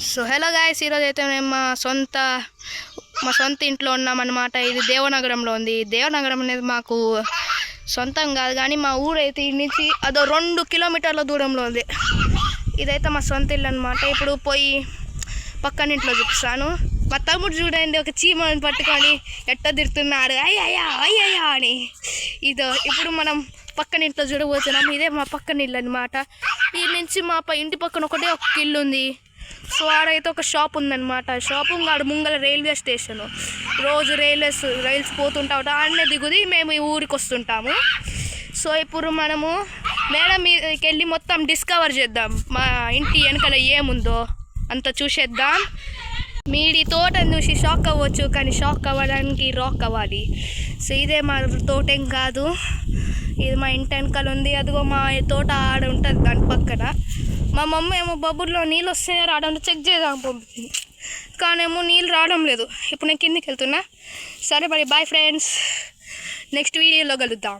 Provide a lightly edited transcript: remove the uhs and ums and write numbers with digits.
So hello guys, ఈరోజు అయితే మేము మా సొంత ఇంట్లో ఉన్నామన్నమాట. ఇది దేవనగరంలో ఉంది. దేవనగరం అనేది మాకు సొంతం కాదు, కానీ మా ఊరైతే ఇటు నుంచి అదో 2 కిలోమీటర్ల దూరంలో ఉంది. ఇదైతే మా సొంత ఇల్లు అనమాట. ఇప్పుడు పోయి పక్కన ఇంట్లో చూపిస్తాను. మా తమ్ముడు చూడండి, ఒక చీమని పట్టుకొని ఎట్ట తిడుతున్నాడు, అయ్యయ్యా అయ్యయ్యా అని. ఇప్పుడు మనం పక్కన ఇంట్లో చూడబోతున్నాం. ఇదే మా పక్కన ఇల్లు అనమాట. ఈ నుంచి మా ఇంటి పక్కన ఒకటే ఒక ఇల్లు ఉంది. సో ఆడైతే ఒక షాప్ ఉందన్నమాట. షాపు ఆడ ముంగల రైల్వే స్టేషను. రోజు రైల్స్ పోతుంటాం, ఆడనే దిగుది మేము ఈ ఊరికి వస్తుంటాము. సో ఇప్పుడు మనము మేడ మీదకి వెళ్ళి మొత్తం డిస్కవర్ చేద్దాం. మా ఇంటి వెనకాల ఏముందో అంత చూసేద్దాం. మీడి తోటను చూసి షాక్ అవ్వచ్చు, కానీ షాక్ అవ్వడానికి రాక్ అవ్వాలి. సో ఇదే మా తోటేం కాదు, ఇది మా ఇంటి వెనకాల ఉంది. అదిగో మా తోట ఆడ ఉంటుంది దాని పక్కన. మా మమ్మీ ఏమో బొబ్బుల్లో నీళ్ళు వస్తాయో రావడం చెక్ చేద్దాం పంపించింది, కానీ ఏమో నీళ్ళు రావడం లేదు. ఇప్పుడు నేను కిందికి వెళ్తున్నా. సరే మరి, బాయ్ ఫ్రెండ్స్, నెక్స్ట్ వీడియోలో కలుద్దాం.